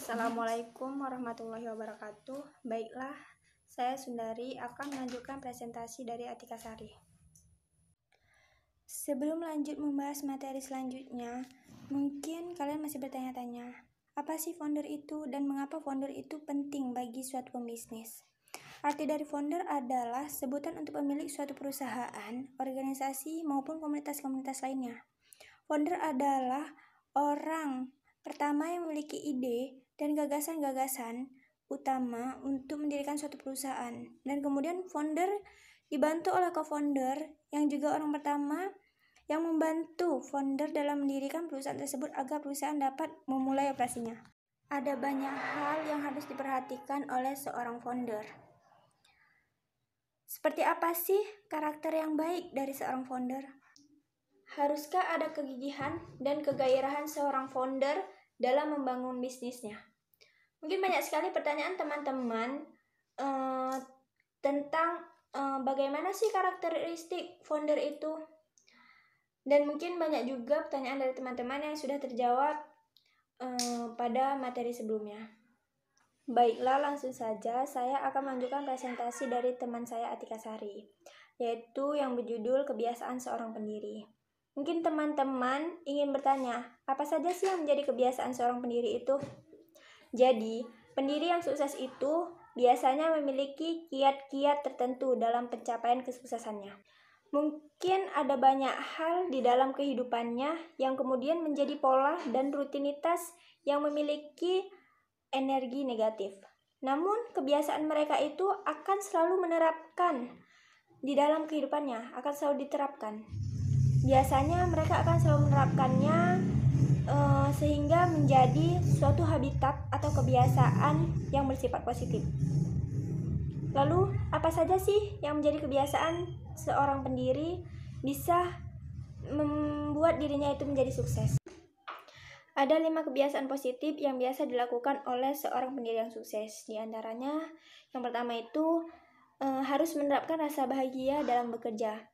Assalamualaikum warahmatullahi wabarakatuh. Baiklah, saya Sundari akan melanjutkan presentasi dari Atika Sari. Sebelum lanjut membahas materi selanjutnya, mungkin kalian masih bertanya-tanya, apa sih founder itu dan mengapa founder itu penting bagi suatu pembisnis? Arti dari founder adalah sebutan untuk pemilik suatu perusahaan, organisasi, maupun komunitas-komunitas lainnya. Founder adalah orang pertama yang memiliki ide dan gagasan-gagasan utama untuk mendirikan suatu perusahaan. Dan kemudian founder dibantu oleh co-founder yang juga orang pertama yang membantu founder dalam mendirikan perusahaan tersebut agar perusahaan dapat memulai operasinya. Ada banyak hal yang harus diperhatikan oleh seorang founder. Seperti apa sih karakter yang baik dari seorang founder? Haruskah ada kegigihan dan kegairahan seorang founder dalam membangun bisnisnya? Mungkin banyak sekali pertanyaan teman-teman tentang bagaimana sih karakteristik founder itu. Dan mungkin banyak juga pertanyaan dari teman-teman yang sudah terjawab pada materi sebelumnya. Baiklah, langsung saja saya akan melanjutkan presentasi dari teman saya Atika Sari, yaitu yang berjudul Kebiasaan Seorang Pendiri. Mungkin teman-teman ingin bertanya, apa saja sih yang menjadi kebiasaan seorang pendiri itu? Jadi, pendiri yang sukses itu biasanya memiliki kiat-kiat tertentu dalam pencapaian kesuksesannya. Mungkin ada banyak hal di dalam kehidupannya yang kemudian menjadi pola dan rutinitas yang memiliki energi negatif. Namun, kebiasaan mereka itu akan selalu menerapkan di dalam kehidupannya, akan selalu diterapkan. Biasanya mereka akan selalu menerapkannya sehingga menjadi suatu habitat atau kebiasaan yang bersifat positif. Lalu, apa saja sih yang menjadi kebiasaan seorang pendiri bisa membuat dirinya itu menjadi sukses? Ada 5 kebiasaan positif yang biasa dilakukan oleh seorang pendiri yang sukses. Di antaranya, yang pertama itu harus menerapkan rasa bahagia dalam bekerja.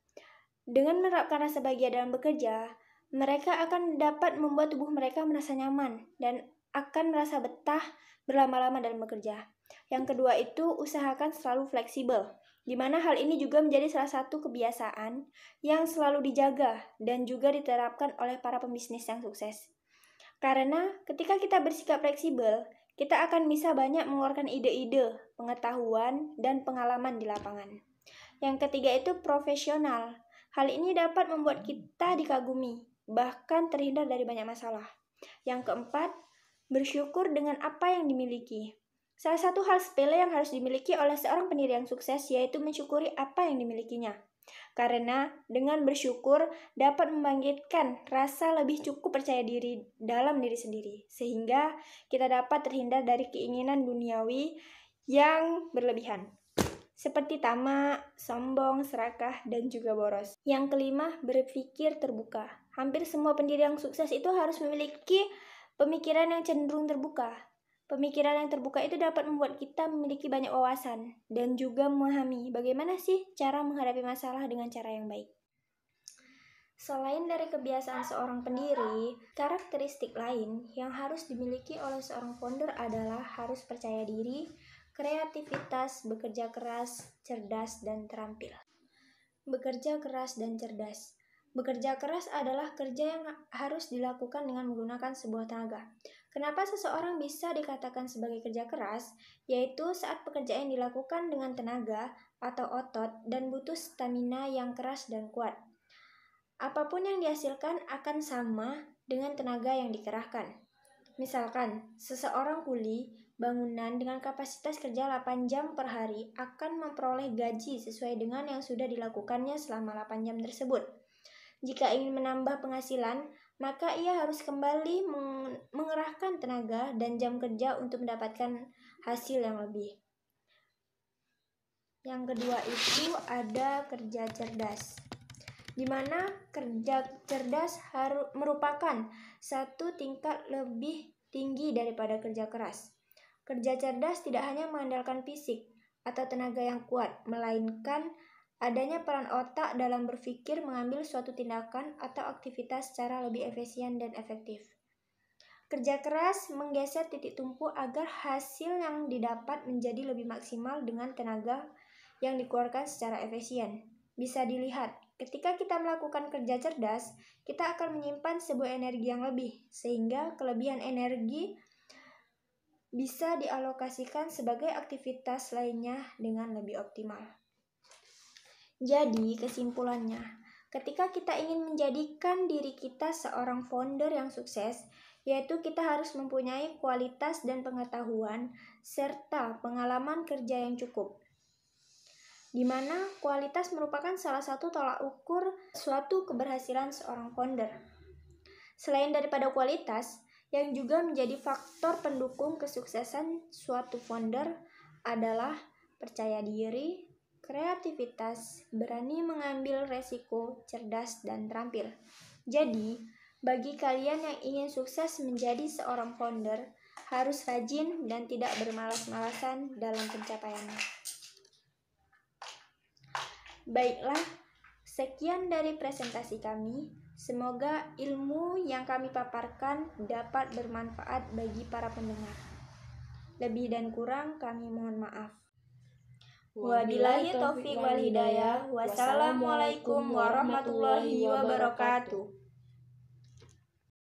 Dengan menerapkan rasa bahagia dalam bekerja, mereka akan dapat membuat tubuh mereka merasa nyaman dan akan merasa betah berlama-lama dalam bekerja. Yang kedua itu usahakan selalu fleksibel, di mana hal ini juga menjadi salah satu kebiasaan yang selalu dijaga dan juga diterapkan oleh para pembisnis yang sukses. Karena ketika kita bersikap fleksibel, kita akan bisa banyak mengeluarkan ide-ide, pengetahuan, dan pengalaman di lapangan. Yang ketiga itu profesional. Hal ini dapat membuat kita dikagumi, bahkan terhindar dari banyak masalah. Yang keempat, bersyukur dengan apa yang dimiliki. Salah satu hal sepele yang harus dimiliki oleh seorang pendiri yang sukses yaitu mensyukuri apa yang dimilikinya. Karena dengan bersyukur dapat membangkitkan rasa lebih cukup percaya diri dalam diri sendiri, sehingga kita dapat terhindar dari keinginan duniawi yang berlebihan, seperti tamak, sombong, serakah, dan juga boros. Yang kelima, berpikir terbuka. Hampir semua pendiri yang sukses itu harus memiliki pemikiran yang cenderung terbuka. Pemikiran yang terbuka itu dapat membuat kita memiliki banyak wawasan dan juga memahami bagaimana sih cara menghadapi masalah dengan cara yang baik. Selain dari kebiasaan seorang pendiri, karakteristik lain yang harus dimiliki oleh seorang founder adalah harus percaya diri, kreativitas, bekerja keras, cerdas, dan terampil. Bekerja keras dan cerdas. Bekerja keras adalah kerja yang harus dilakukan dengan menggunakan sebuah tenaga. Kenapa seseorang bisa dikatakan sebagai kerja keras? Yaitu saat pekerjaan dilakukan dengan tenaga atau otot dan butuh stamina yang keras dan kuat. Apapun yang dihasilkan akan sama dengan tenaga yang dikerahkan. Misalkan, seseorang kuli bangunan dengan kapasitas kerja 8 jam per hari akan memperoleh gaji sesuai dengan yang sudah dilakukannya selama 8 jam tersebut. Jika ingin menambah penghasilan, maka ia harus kembali mengerahkan tenaga dan jam kerja untuk mendapatkan hasil yang lebih. Yang kedua itu ada kerja cerdas, di mana kerja cerdas merupakan satu tingkat lebih tinggi daripada kerja keras. Kerja cerdas tidak hanya mengandalkan fisik atau tenaga yang kuat, melainkan adanya peran otak dalam berpikir mengambil suatu tindakan atau aktivitas secara lebih efisien dan efektif. Kerja keras menggeser titik tumpu agar hasil yang didapat menjadi lebih maksimal dengan tenaga yang dikeluarkan secara efisien. Bisa dilihat, ketika kita melakukan kerja cerdas, kita akan menyimpan sebuah energi yang lebih, sehingga kelebihan energi bisa dialokasikan sebagai aktivitas lainnya dengan lebih optimal. Jadi, kesimpulannya, ketika kita ingin menjadikan diri kita seorang founder yang sukses, yaitu kita harus mempunyai kualitas dan pengetahuan serta pengalaman kerja yang cukup, di mana kualitas merupakan salah satu tolak ukur suatu keberhasilan seorang founder. Selain daripada kualitas, yang juga menjadi faktor pendukung kesuksesan suatu founder adalah percaya diri, kreativitas, berani mengambil resiko, cerdas, dan terampil. Jadi, bagi kalian yang ingin sukses menjadi seorang founder, harus rajin dan tidak bermalas-malasan dalam pencapaiannya. Baiklah, sekian dari presentasi kami. Semoga ilmu yang kami paparkan dapat bermanfaat bagi para pendengar. Lebih dan kurang kami mohon maaf. Wabillahi taufiq wal hidayah. Wassalamualaikum warahmatullahi wabarakatuh.